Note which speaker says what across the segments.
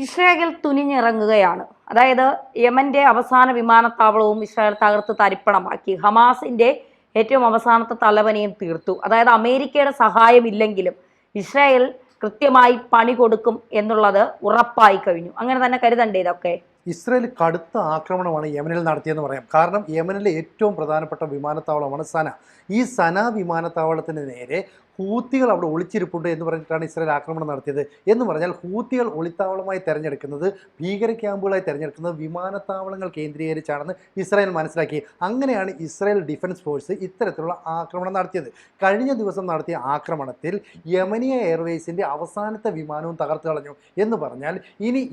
Speaker 1: Israel തുനിഞ്ഞിറങ്ങുകയാണ്. അതായത് യമന്റെ അവസാന വിമാനത്താവളവും Israel തകർത്ത് തരിപ്പണമാക്കി. ഹമാസിന്റെ ഏറ്റവും അവസാനത്തെ തലവനെയും തീർത്തു. അതായത് അമേരിക്കയുടെ സഹായമില്ലെങ്കിലും ഇസ്രായേൽ കൃത്യമായി പണി കൊടുക്കും എന്നുള്ളത് ഉറപ്പായി കഴിഞ്ഞു. അങ്ങനെ തന്നെ കരുതണ്ടേ ഇതൊക്കെ?
Speaker 2: ഇസ്രയേൽ കടുത്ത ആക്രമണമാണ് യമനിൽ നടത്തിയെന്ന് പറയാം. കാരണം യമനിലെ ഏറ്റവും പ്രധാനപ്പെട്ട വിമാനത്താവളമാണ് സന. ഈ സന വിമാനത്താവളത്തിന് നേരെ ഹൂത്തികൾ അവിടെ ഒളിച്ചിരിപ്പുണ്ട് എന്ന് പറഞ്ഞിട്ടാണ് ഇസ്രയേൽ ആക്രമണം നടത്തിയത്. എന്ന് പറഞ്ഞാൽ ഹൂത്തികൾ ഒളിത്താവളമായി തിരഞ്ഞെടുക്കുന്നത്, ഭീകര ക്യാമ്പുകളായി തിരഞ്ഞെടുക്കുന്നത് വിമാനത്താവളങ്ങൾ കേന്ദ്രീകരിച്ചാണെന്ന് ഇസ്രായേൽ മനസ്സിലാക്കി. അങ്ങനെയാണ് ഇസ്രായേൽ ഡിഫൻസ് ഫോഴ്സ് ഇത്തരത്തിലുള്ള ആക്രമണം നടത്തിയത്. കഴിഞ്ഞ ദിവസം നടത്തിയ ആക്രമണത്തിൽ യമനിയ എയർവേസിൻ്റെ അവസാനത്തെ വിമാനവും തകർത്ത് കളഞ്ഞു. എന്ന് പറഞ്ഞാൽ ഇനി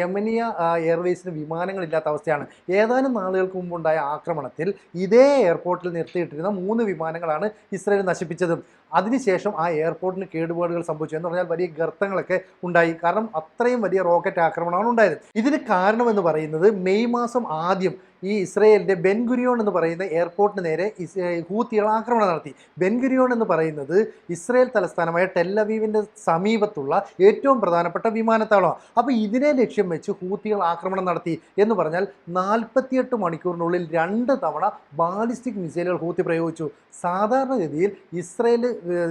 Speaker 2: യമനിയ എയർവേസിന് വിമാനങ്ങളില്ലാത്ത അവസ്ഥയാണ്. ഏതാനും നാളുകൾക്ക് മുമ്പുണ്ടായ ആക്രമണത്തിൽ ഇതേ എയർപോർട്ടിൽ നിർത്തിയിട്ടിരുന്ന 3 വിമാനങ്ങളാണ് ഇസ്രായേൽ നശിപ്പിച്ചത്. അതിനുശേഷം ആ എയർപോർട്ടിന് കേടുപാടുകൾ സംഭവിച്ചു. എന്ന് പറഞ്ഞാൽ വലിയ ഗർത്തങ്ങളൊക്കെ ഉണ്ടായി. കാരണം അത്രയും വലിയ റോക്കറ്റ് ആക്രമണമാണ് ഉണ്ടായത്. ഇതിന് കാരണമെന്ന് പറയുന്നത് മെയ് മാസം ആദ്യം ഈ ഇസ്രയേലിൻ്റെ ബെൻഗുരിയോൺ എന്ന് പറയുന്ന എയർപോർട്ടിന് നേരെ ഹൂത്തികൾ ആക്രമണം നടത്തി. ബെൻഗുരിയോൺ എന്ന് പറയുന്നത് ഇസ്രയേൽ തലസ്ഥാനമായ ടെല്ലവീവിൻ്റെ സമീപത്തുള്ള ഏറ്റവും പ്രധാനപ്പെട്ട വിമാനത്താവളമാണ്. അപ്പോൾ ഇതിനെ ലക്ഷ്യം വെച്ച് ഹൂത്തികൾ ആക്രമണം നടത്തി. എന്ന് പറഞ്ഞാൽ 48 മണിക്കൂറിനുള്ളിൽ 2 തവണ ബാലിസ്റ്റിക് മിസൈലുകൾ ഹൂത്തി പ്രയോഗിച്ചു. സാധാരണഗതിയിൽ ഇസ്രയേൽ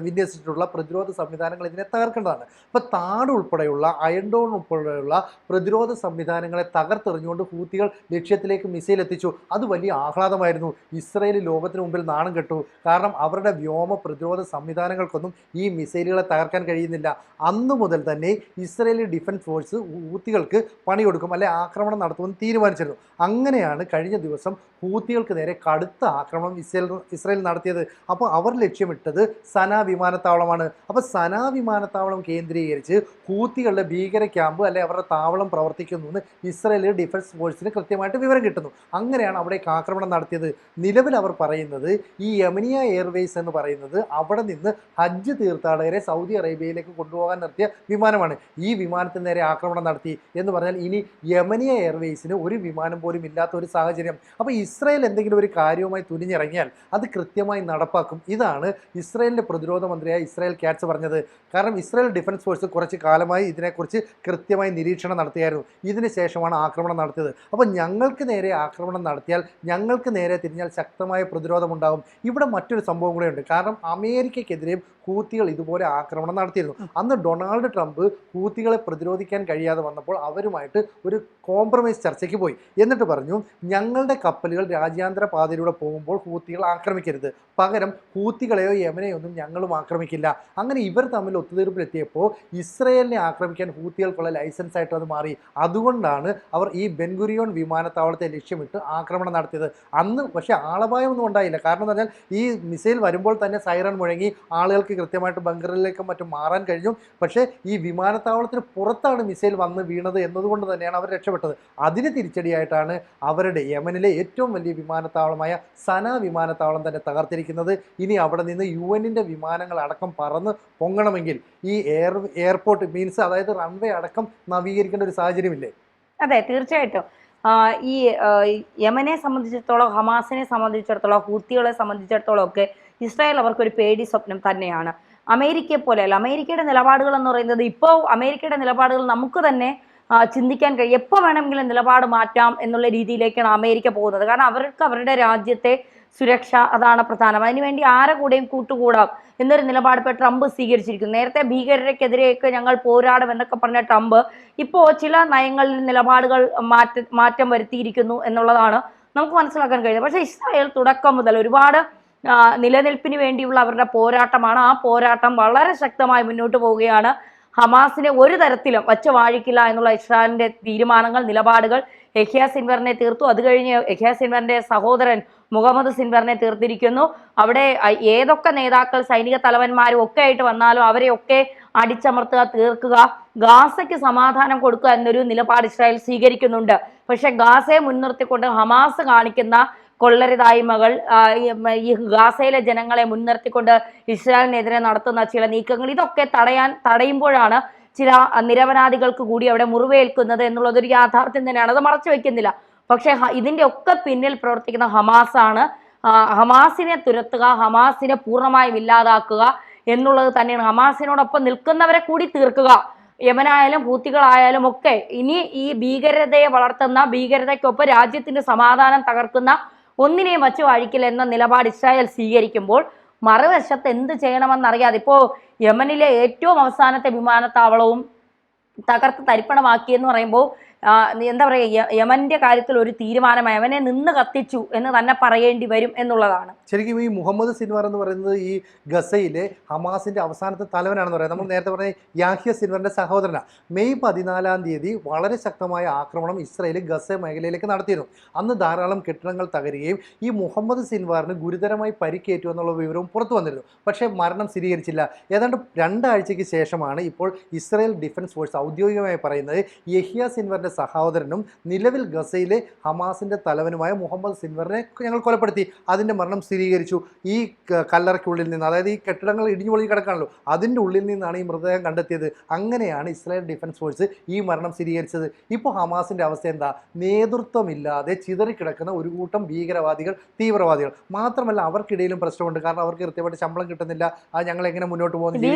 Speaker 2: വിന്യസിച്ചിട്ടുള്ള പ്രതിരോധ സംവിധാനങ്ങൾ ഇതിനെ തകർക്കേണ്ടതാണ്. അപ്പോൾ താഡ് ഉൾപ്പെടെയുള്ള അയൺഡോൺ ഉൾപ്പെടെയുള്ള പ്രതിരോധ സംവിധാനങ്ങളെ തകർത്തെറിഞ്ഞുകൊണ്ട് ഹൂത്തികൾ ലക്ഷ്യത്തിലേക്ക് മിസൈൽ എത്തിച്ചു. അത് വലിയ ആഹ്ലാദമായിരുന്നു. ഇസ്രയേൽ ലോകത്തിന് മുമ്പിൽ നാണം കെട്ടു. കാരണം അവരുടെ വ്യോമ പ്രതിരോധ സംവിധാനങ്ങൾക്കൊന്നും ഈ മിസൈലുകളെ തകർക്കാൻ കഴിയുന്നില്ല. അന്നു മുതൽ തന്നെ ഇസ്രയേലി ഡിഫൻസ് ഫോഴ്സ് ഹൂത്തികൾക്ക് പണിയെടുക്കും, അല്ലെ ആക്രമണം നടത്തുമെന്ന് തീരുമാനിച്ചിരുന്നു. അങ്ങനെയാണ് കഴിഞ്ഞ ദിവസം ഹൂത്തികൾക്ക് നേരെ കടുത്ത ആക്രമണം ഇസ്രയേൽ നടത്തിയത്. അപ്പോൾ അവർ ലക്ഷ്യമിട്ടത് സന വിമാനത്താവളമാണ്. അപ്പോൾ സന വിമാനത്താവളം കേന്ദ്രീകരിച്ച് ഹൂത്തികളുടെ ഭീകര ക്യാമ്പ് അല്ലെ അവരുടെ താവളം പ്രവർത്തിക്കുന്നു എന്ന് ഇസ്രയേലി ഡിഫൻസ് ഫോഴ്സിന് കൃത്യമായിട്ട് വിവരം കിട്ടുന്നു. അങ്ങനെയാണ് അവിടേക്ക് ആക്രമണം നടത്തിയത്. നിലവിൽ അവർ പറയുന്നത് ഈ യമനിയ എയർവേസ് എന്ന് പറയുന്നത് അവിടെ നിന്ന് ഹജ്ജ് തീർത്ഥാടകരെ സൗദി അറേബ്യയിലേക്ക് കൊണ്ടുപോകാൻ നടത്തിയ വിമാനമാണ്. ഈ വിമാനത്തിന് നേരെ ആക്രമണം നടത്തി എന്ന് പറഞ്ഞാൽ ഇനി യമനിയ എയർവേസിന് ഒരു വിമാനം പോലും ഇല്ലാത്ത ഒരു സാഹചര്യം. അപ്പോൾ ഇസ്രായേൽ എന്തെങ്കിലും ഒരു കാര്യവുമായി തുനിഞ്ഞിറങ്ങിയാൽ അത് കൃത്യമായി നടപ്പാക്കും. ഇതാണ് ഇസ്രായേലിൻ്റെ പ്രതിരോധ മന്ത്രിയായ ഇസ്രായേൽ കാറ്റ്സ് പറഞ്ഞത്. കാരണം ഇസ്രായേൽ ഡിഫൻസ് ഫോഴ്സ് കുറച്ച് കാലമായി ഇതിനെക്കുറിച്ച് കൃത്യമായി നിരീക്ഷണം നടത്തിയായിരുന്നു. ഇതിന് ശേഷമാണ് ആക്രമണം നടത്തിയത്. അപ്പോൾ ഞങ്ങൾക്ക് നേരെ ആക്രമണം നടത്തിയാൽ, ഞങ്ങൾക്ക് നേരെ തിരിഞ്ഞാൽ ശക്തമായ പ്രതിരോധമുണ്ടാകും. ഇവിടെ മറ്റൊരു സംഭവം കൂടെ ഉണ്ട്. കാരണം അമേരിക്കയ്ക്കെതിരെയും ഹൂത്തികൾ ഇതുപോലെ ആക്രമണം നടത്തിയിരുന്നു. അന്ന് ഡൊണാൾഡ് ട്രംപ് ഹൂത്തികളെ പ്രതിരോധിക്കാൻ കഴിയാതെ വന്നപ്പോൾ അവരുമായിട്ട് ഒരു കോംപ്രമൈസ് ചർച്ചയ്ക്ക് പോയി. എന്നിട്ട് പറഞ്ഞു, ഞങ്ങളുടെ കപ്പലുകൾ രാജ്യാന്തര പാതയിലൂടെ പോകുമ്പോൾ ഹൂത്തികൾ ആക്രമിക്കരുത്, പകരം ഹൂത്തികളെയോ യമനെയോ ഒന്നും ഞങ്ങളും ആക്രമിക്കില്ല. അങ്ങനെ ഇവർ തമ്മിൽ ഒത്തുതീർപ്പിലെത്തിയപ്പോൾ ഇസ്രയേലിനെ ആക്രമിക്കാൻ ഹൂത്തികൾക്കുള്ള ലൈസൻസ് ആയിട്ട് അത് മാറി. അതുകൊണ്ടാണ് അവർ ഈ ബെൻഗുരിയോൺ വിമാനത്താവളത്തെ ലക്ഷ്യമിട്ട് ആക്രമണം നടത്തിയത്. അന്ന് പക്ഷേ ആളപായമൊന്നും ഉണ്ടായില്ല. കാരണം എന്ന് പറഞ്ഞാൽ ഈ മിസൈൽ വരുമ്പോൾ തന്നെ സൈറൺ മുഴങ്ങി ആളുകൾക്ക് കൃത്യമായിട്ട് ബങ്കറിലേക്കും മറ്റും മാറാൻ കഴിഞ്ഞു. പക്ഷേ ഈ വിമാനത്താവളത്തിന് പുറത്താണ് മിസൈൽ വന്ന് വീണത് എന്നതുകൊണ്ട് തന്നെയാണ് അവർ രക്ഷപ്പെട്ടത്. അതിന് തിരിച്ചടിയായിട്ടാണ് അവരുടെ യമനിലെ ഏറ്റവും വലിയ വിമാനത്താവളമായ സന വിമാനത്താവളം തന്നെ തകർത്തിരിക്കുന്നത്. ഇനി അവിടെ നിന്ന് UN-ൻ്റെ വിമാനങ്ങൾ അടക്കം പറന്ന് പൊങ്ങണമെങ്കിൽ ഈ എയർപോർട്ട് മീൻസ് അതായത് റൺവേ അടക്കം നവീകരിക്കേണ്ട ഒരു സാഹചര്യമില്ലേ?
Speaker 1: അതെ, തീർച്ചയായിട്ടും. ഈ യമനെ സംബന്ധിച്ചിടത്തോളം, ഹമാസിനെ സംബന്ധിച്ചിടത്തോളം, ഹൂത്തികളെ സംബന്ധിച്ചിടത്തോളം ഒക്കെ ഇസ്രായേൽ അവർക്കൊരു പേടി സ്വപ്നം തന്നെയാണ്. അമേരിക്കയെ പോലെയല്ല. അമേരിക്കയുടെ നിലപാടുകൾ എന്ന് പറയുന്നത്, ഇപ്പോൾ അമേരിക്കയുടെ നിലപാടുകൾ നമുക്ക് തന്നെ ചിന്തിക്കാൻ കഴിയും. എപ്പോൾ വേണമെങ്കിലും നിലപാട് മാറ്റാം എന്നുള്ള രീതിയിലേക്കാണ് അമേരിക്ക പോകുന്നത്. കാരണം അവർക്ക് അവരുടെ രാജ്യത്തെ സുരക്ഷ അതാണ് പ്രധാനം. അതിനുവേണ്ടി ആരെ കൂടെയും കൂട്ടുകൂടാം എന്നൊരു നിലപാട് ഇപ്പോൾ ട്രംപ് സ്വീകരിച്ചിരിക്കുന്നു. നേരത്തെ ഭീകരർക്കെതിരെയൊക്കെ ഞങ്ങൾ പോരാടും എന്നൊക്കെ പറഞ്ഞ ട്രംപ് ഇപ്പോൾ ചില നയങ്ങളിൽ നിലപാടുകൾ മാറ്റം വരുത്തിയിരിക്കുന്നു എന്നുള്ളതാണ് നമുക്ക് മനസ്സിലാക്കാൻ കഴിയുന്നത്. പക്ഷേ ഇസ്രായേൽ തുടക്കം മുതൽ ഒരുപാട് നിലനിൽപ്പിന് വേണ്ടിയുള്ള അവരുടെ പോരാട്ടമാണ്. ആ പോരാട്ടം വളരെ ശക്തമായി മുന്നോട്ട് പോവുകയാണ്. ഹമാസിനെ ഒരു തരത്തിലും വച്ച് വാഴിക്കില്ല എന്നുള്ള ഇസ്രായേലിന്റെ തീരുമാനങ്ങൾ, നിലപാടുകൾ. യഹ്യ സിൻവറിനെ തീർത്തു. അത് കഴിഞ്ഞ് യഹ്യ സിൻവറിന്റെ സഹോദരൻ മുഹമ്മദ് സിൻവറിനെ തീർത്തിരിക്കുന്നു. അവിടെ ഏതൊക്കെ നേതാക്കൾ, സൈനിക തലവന്മാരും ഒക്കെ ആയിട്ട് വന്നാലും അവരെയൊക്കെ അടിച്ചമർത്തുക, തീർക്കുക, ഗാസയ്ക്ക് സമാധാനം കൊടുക്കുക എന്നൊരു നിലപാട് ഇസ്രായേൽ സ്വീകരിക്കുന്നുണ്ട്. പക്ഷെ ഗാസയെ മുൻനിർത്തിക്കൊണ്ട് ഹമാസ് കാണിക്കുന്ന കൊള്ളരുതായ്മകൾ, ഈ ഗാസയിലെ ജനങ്ങളെ മുൻനിർത്തിക്കൊണ്ട് ഇസ്രായേലിനെതിരെ നടത്തുന്ന ചില നീക്കങ്ങൾ, ഇതൊക്കെ തടയുമ്പോഴാണ് ചില നിരപരാധികൾക്ക് കൂടി അവിടെ മുറിവേൽക്കുന്നത് എന്നുള്ളതൊരു യാഥാർത്ഥ്യം തന്നെയാണ്. അത് മറച്ചു വെക്കുന്നില്ല. പക്ഷെ ഇതിന്റെ ഒക്കെ പിന്നിൽ പ്രവർത്തിക്കുന്ന ഹമാസാണ്. ഹമാസിനെ തുരത്തുക, ഹമാസിനെ പൂർണ്ണമായും ഇല്ലാതാക്കുക എന്നുള്ളത് തന്നെയാണ്. ഹമാസിനോടൊപ്പം നിൽക്കുന്നവരെ കൂടി തീർക്കുക യമനായാലും ഹൂത്തികളായാലും ഒക്കെ ഇനി ഈ ഭീകരതയെ വളർത്തുന്ന, ഭീകരതയ്ക്കൊപ്പം രാജ്യത്തിന്റെ സമാധാനം തകർക്കുന്ന ഒന്നിനെയും വച്ചു വാഴിക്കില്ല എന്ന നിലപാട് ഇസ്രായേൽ സ്വീകരിക്കുമ്പോൾ മറുവശത്ത് എന്ത് ചെയ്യണമെന്നറിയാതെ ഇപ്പോ യമനിലെ ഏറ്റവും അവസാനത്തെ വിമാനത്താവളവും തകർത്ത് തരിപ്പണമാക്കിയെന്ന് പറയുമ്പോൾ എന്താ പറയുക, യമന്റെ കാര്യത്തിൽ ഒരു തീരുമാനം യമനെ നിന്ന് കത്തിച്ചു എന്ന് തന്നെ പറയേണ്ടി വരും എന്നുള്ളതാണ്.
Speaker 2: ശരിക്കും ഈ മുഹമ്മദ് സിൻവാർ എന്ന് പറയുന്നത് ഈ ഗസയിലെ ഹമാസിന്റെ അവസാനത്തെ തലവനാണെന്ന് പറയാം. നമ്മൾ നേരത്തെ പറഞ്ഞ യാഹ്യ സിൻവാറിന്റെ സഹോദരനാണ്. മെയ് 14 വളരെ ശക്തമായ ആക്രമണം ഇസ്രായേൽ ഗസ മേഖലയിലേക്ക് നടത്തിയിരുന്നു. അന്ന് ധാരാളം കെട്ടിടങ്ങൾ തകരുകയും ഈ മുഹമ്മദ് സിൻവാറിന് ഗുരുതരമായി പരിക്കേറ്റു എന്നുള്ള വിവരവും പുറത്തു വന്നിരുന്നു. പക്ഷേ മരണം സ്ഥിരീകരിച്ചില്ല. ഏതാണ്ട് 2 ആഴ്ചയ്ക്ക് ശേഷമാണ് ഇപ്പോൾ ഇസ്രായേൽ ഡിഫൻസ് ഫോഴ്സ് ഔദ്യോഗികമായി പറയുന്നത് യഹ്യ സിൻവാറിന്റെ സഹോദരനും നിലവിൽ ഗസയിലെ ഹമാസിന്റെ തലവനുമായ മുഹമ്മദ് സിൻവറിനെ ഞങ്ങൾ കൊലപ്പെടുത്തി, അതിന്റെ മരണം സ്ഥിരീകരിച്ചു. ഈ കല്ലറയ്ക്കുള്ളിൽ നിന്ന്, അതായത് ഈ കെട്ടിടങ്ങൾ ഇടിഞ്ഞു പൊളിഞ്ഞ് കിടക്കാണല്ലോ, അതിൻ്റെ ഉള്ളിൽ നിന്നാണ് ഈ മൃതദേഹം കണ്ടെത്തിയത്. അങ്ങനെയാണ് ഇസ്രായേൽ ഡിഫൻസ് ഫോഴ്സ് ഈ മരണം സ്ഥിരീകരിച്ചത്. ഇപ്പോൾ ഹമാസിന്റെ അവസ്ഥ എന്താ? നേതൃത്വമില്ലാതെ ചിതറിക്കിടക്കുന്ന ഒരു കൂട്ടം ഭീകരവാദികൾ, തീവ്രവാദികൾ. മാത്രമല്ല അവർക്കിടയിലും പ്രശ്നമുണ്ട്. കാരണം അവർക്ക് കൃത്യമായിട്ട് ശമ്പളം കിട്ടുന്നില്ല. അത് ഞങ്ങൾ എങ്ങനെ മുന്നോട്ട് പോകുന്നു?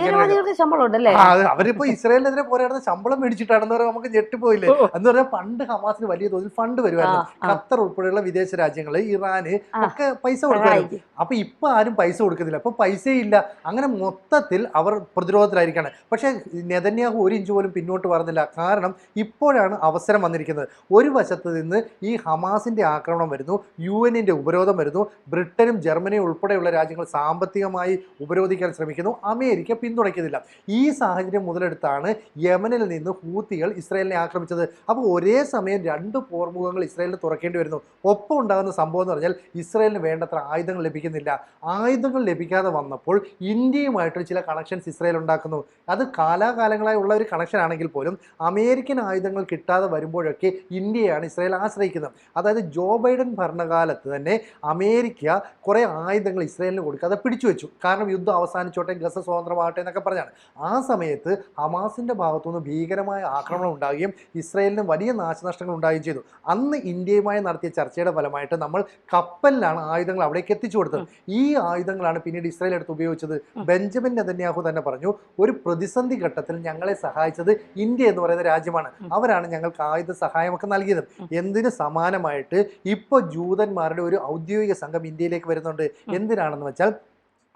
Speaker 2: അവരിപ്പോ ഇസ്രായേലിനെതിരെ പോരാടുന്ന ശമ്പളം മേടിച്ചിട്ടാണെന്ന് പറയാൻ നമുക്ക് ഞെട്ടിപ്പോയില്ലേ? എന്ന് പറഞ്ഞാൽ പണ്ട് ഹമാസിന് വലിയ തോതിൽ ഫണ്ട് വരുമായിരുന്നു. ഖത്തർ ഉൾപ്പെടെയുള്ള വിദേശ രാജ്യങ്ങള്, ഇറാന് ഒക്കെ പൈസ കൊടുക്കുമായിരുന്നു. അപ്പൊ ഇപ്പൊ ആരും പൈസ കൊടുക്കുന്നില്ല. അപ്പൊ പൈസയില്ല. അങ്ങനെ മൊത്തത്തിൽ അവർ പ്രതിരോധത്തിലായിരിക്കാണ്. പക്ഷെ നെതന്യാഹു 1 ഇഞ്ച് പോലും പിന്നോട്ട് പറഞ്ഞില്ല. കാരണം ഇപ്പോഴാണ് അവസരം വന്നിരിക്കുന്നത്. ഒരു വശത്ത് നിന്ന് ഈ ഹമാസിന്റെ ആക്രമണം വരുന്നു, UN-ന്റെ ഉപരോധം വരുന്നു, ബ്രിട്ടനും ജർമ്മനിയും ഉൾപ്പെടെയുള്ള രാജ്യങ്ങൾ സാമ്പത്തികമായി ഉപരോധിക്കാൻ ശ്രമിക്കുന്നു, അമേരിക്ക പിന്തുണയ്ക്കുന്നില്ല. ഈ സാഹചര്യം മുതലെടുത്താണ് യമനിൽ നിന്ന് ഹൂത്തികൾ ഇസ്രായേലിനെ ആക്രമിച്ചത്. അപ്പോൾ ഒരേ സമയം 2 പോർമുഖങ്ങൾ ഇസ്രായേലിന് തുറക്കേണ്ടി വരുന്നു. ഒപ്പം ഉണ്ടാകുന്ന സംഭവം എന്ന് പറഞ്ഞാൽ ഇസ്രായേലിന് വേണ്ടത്ര ആയുധങ്ങൾ ലഭിക്കുന്നില്ല. ആയുധങ്ങൾ ലഭിക്കാതെ വന്നപ്പോൾ ഇന്ത്യയുമായിട്ട് ചില കണക്ഷൻസ് ഇസ്രായേൽ ഉണ്ടാക്കുന്നു. അത് കാലാകാലങ്ങളായി ഉള്ള ഒരു കണക്ഷൻ ആണെങ്കിൽ പോലും അമേരിക്കൻ ആയുധങ്ങൾ കിട്ടാതെ വരുമ്പോഴൊക്കെ ഇന്ത്യയാണ് ഇസ്രായേൽ ആശ്രയിക്കുന്നത്. അതായത് ജോ ബൈഡൻ ഭരണകാലത്ത് തന്നെ അമേരിക്ക കുറേ ആയുധങ്ങൾ ഇസ്രായേലിന് കൊടുക്കാതെ പിടിച്ചു വെച്ചു. കാരണം യുദ്ധം അവസാനിച്ചോട്ടെ, ഗസ സ്വതന്ത്രമാകട്ടെ എന്നൊക്കെ പറഞ്ഞാണ്. ആ സമയത്ത് ഹമാസിന്റെ ഭാഗത്തുനിന്ന് ഭീകരമായ ആക്രമണം ഉണ്ടാകുകയും ഇസ്രായേലിന് വലിയ നാശനഷ്ടങ്ങൾ ഉണ്ടാവുകയും ചെയ്തു. അന്ന് ഇന്ത്യയുമായി നടത്തിയ ചർച്ചയുടെ ഫലമായിട്ട് നമ്മൾ കപ്പലിലാണ് ആയുധങ്ങൾ അവിടേക്ക് എത്തിച്ചു കൊടുത്തത്. ഈ ആയുധങ്ങളാണ് പിന്നീട് ഇസ്രായേൽ എടുത്ത് ഉപയോഗിച്ചത്. ബെഞ്ചമിൻ നെതന്യാഹു തന്നെ പറഞ്ഞു, ഒരു പ്രതിസന്ധി ഘട്ടത്തിൽ ഞങ്ങളെ സഹായിച്ചത് ഇന്ത്യ എന്ന് പറയുന്ന രാജ്യമാണ്. അവരാണ് ഞങ്ങൾക്ക് ആയുധ സഹായമൊക്കെ നൽകിയത്. എന്തിന് സമാനമായിട്ട് ഇപ്പോൾ ജൂതന്മാരുടെ ഒരു ഔദ്യോഗിക സംഘം ഇന്ത്യയിലേക്ക് വരുന്നുണ്ട്. എന്തിനാണെന്ന് വെച്ചാൽ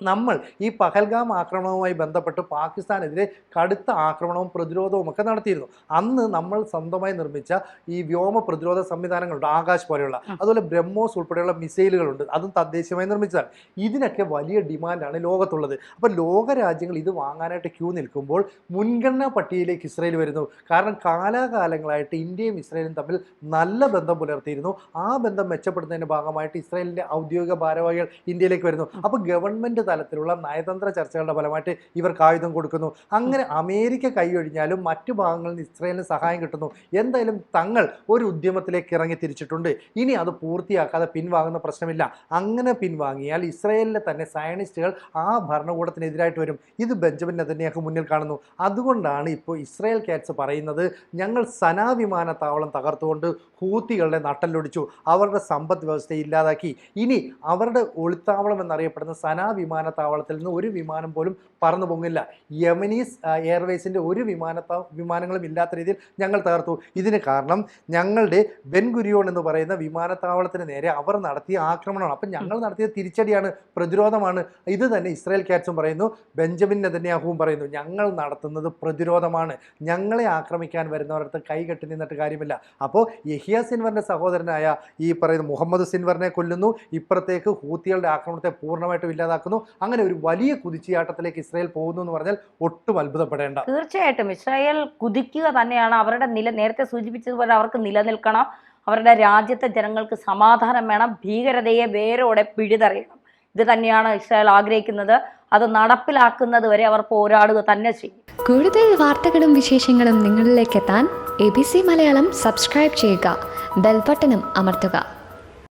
Speaker 2: നമ്മൾ ഈ പഹൽഗാം ആക്രമണവുമായി ബന്ധപ്പെട്ട് പാകിസ്ഥാനെതിരെ കടുത്ത ആക്രമണവും പ്രതിരോധവും ഒക്കെ നടത്തിയിരുന്നു. അന്ന് നമ്മൾ സ്വന്തമായി നിർമ്മിച്ച ഈ വ്യോമ പ്രതിരോധ സംവിധാനങ്ങളുണ്ട്, ആകാശ് പോലെയുള്ള, അതുപോലെ ബ്രഹ്മോസ് ഉൾപ്പെടെയുള്ള മിസൈലുകളുണ്ട്, അതും തദ്ദേശീയമായി നിർമ്മിച്ചതാണ്. ഇതിനൊക്കെ വലിയ ഡിമാൻഡാണ് ലോകത്തുള്ളത്. അപ്പോൾ ലോകരാജ്യങ്ങൾ ഇത് വാങ്ങാനായിട്ട് ക്യൂ നിൽക്കുമ്പോൾ മുൻഗണനാ പട്ടികയിലേക്ക് ഇസ്രായേൽ വരുന്നു. കാരണം കാലാകാലങ്ങളായിട്ട് ഇന്ത്യയും ഇസ്രായേലും തമ്മിൽ നല്ല ബന്ധം പുലർത്തിയിരുന്നു. ആ ബന്ധം മെച്ചപ്പെടുത്തുന്നതിൻ്റെ ഭാഗമായിട്ട് ഇസ്രായേലിൻ്റെ ഔദ്യോഗിക ഭാരവാഹികൾ ഇന്ത്യയിലേക്ക് വരുന്നു. അപ്പോൾ ഗവൺമെൻറ് തലത്തിലുള്ള നയതന്ത്ര ചർച്ചകളുടെ ഫലമായിട്ട് ഇവർക്ക് ആയുധം കൊടുക്കുന്നു. അങ്ങനെ അമേരിക്ക കൈയൊഴിഞ്ഞാലും മറ്റു ഭാഗങ്ങളിൽ നിന്ന് ഇസ്രായേലിന് സഹായം കിട്ടുന്നു. എന്തായാലും തങ്ങൾ ഒരു ഉദ്യമത്തിലേക്ക് ഇറങ്ങി തിരിച്ചിട്ടുണ്ട്. ഇനി അത് പൂർത്തിയാക്കാതെ പിൻവാങ്ങുന്ന പ്രശ്നമില്ല. അങ്ങനെ പിൻവാങ്ങിയാൽ ഇസ്രായേലിലെ തന്നെ സയനിസ്റ്റുകൾ ആ ഭരണകൂടത്തിനെതിരായിട്ട് വരും. ഇത് ബെഞ്ചമിൻ നെതന്യാഹു മുന്നിൽ കാണുന്നു. അതുകൊണ്ടാണ് ഇപ്പോൾ ഇസ്രായേൽ കാറ്റ്സ് പറയുന്നത്, ഞങ്ങൾ സനാ വിമാനത്താവളം തകർത്തുകൊണ്ട് ഹൂത്തികളുടെ നട്ടലൊടിച്ചു, അവരുടെ സമ്പദ് വ്യവസ്ഥയെ ഇല്ലാതാക്കി. ഇനി അവരുടെ ഒളിത്താവളം എന്നറിയപ്പെടുന്ന സനാ വിമാനത്താവളത്തിൽ നിന്ന് ഒരു വിമാനം പോലും പറന്നു പൊങ്ങില്ല. യമനീസ് എയർവേസിൻ്റെ ഒരു വിമാനങ്ങളും ഇല്ലാത്ത രീതിയിൽ ഞങ്ങൾ തകർത്തു. ഇതിന് കാരണം ഞങ്ങളുടെ ബെൻ ഗുരിയോൺ എന്ന് പറയുന്ന വിമാനത്താവളത്തിന് നേരെ അവർ നടത്തിയ ആക്രമണമാണ്. അപ്പം ഞങ്ങൾ നടത്തിയ തിരിച്ചടിയാണ്, പ്രതിരോധമാണ്. ഇത് തന്നെ ഇസ്രായേൽ കാറ്റ്സും പറയുന്നു, ബെഞ്ചമിൻ നെതന്യാഹുവും പറയുന്നു, ഞങ്ങൾ നടത്തുന്നത് പ്രതിരോധമാണ്. ഞങ്ങളെ ആക്രമിക്കാൻ വരുന്നവരടുത്ത് കൈകെട്ടി നിന്നിട്ട് കാര്യമില്ല. അപ്പോൾ യഹ്യ സിൻവറിൻ്റെ സഹോദരനായ ഈ പറയുന്ന മുഹമ്മദ് സിൻവറിനെ കൊല്ലുന്നു, ഇപ്പുറത്തേക്ക് ഹൂത്തികളുടെ ആക്രമണത്തെ പൂർണ്ണമായിട്ടും ഇല്ലാതാക്കുന്നു. അങ്ങനെ ഒരു വലിയ കുതിച്ചുചാട്ടത്തിലേക്ക് ഇസ്രായേൽ പോകുന്നു എന്ന് പറഞ്ഞാൽ ഒട്ടും അത്ഭുതപ്പെടേണ്ട.
Speaker 1: തീർച്ചയായിട്ടും ഇസ്രായേൽ കുതിക്കുക തന്നെയാണ്. അവരുടെ നേരത്തെ സൂചിപ്പിച്ചതുപോലെ അവർക്ക് നിലനിൽക്കണം. അവരുടെ രാജ്യത്തെ ജനങ്ങൾക്ക് സമാധാനം വേണം. ഭീകരതയെ വേരോടെ പിഴുതെറിയണം. ഇത് തന്നെയാണ് ഇസ്രായേൽ ആഗ്രഹിക്കുന്നത്. അത് നടപ്പിലാക്കുന്നത് വരെ അവർ പോരാടുക തന്നെ ചെയ്യും.
Speaker 3: കൂടുതൽ വാർത്തകളും വിശേഷങ്ങളും നിങ്ങളിലേക്ക് എത്താൻ ABC മലയാളം സബ്സ്ക്രൈബ് ചെയ്യുക, ബെൽ ബട്ടണും അമർത്തുക.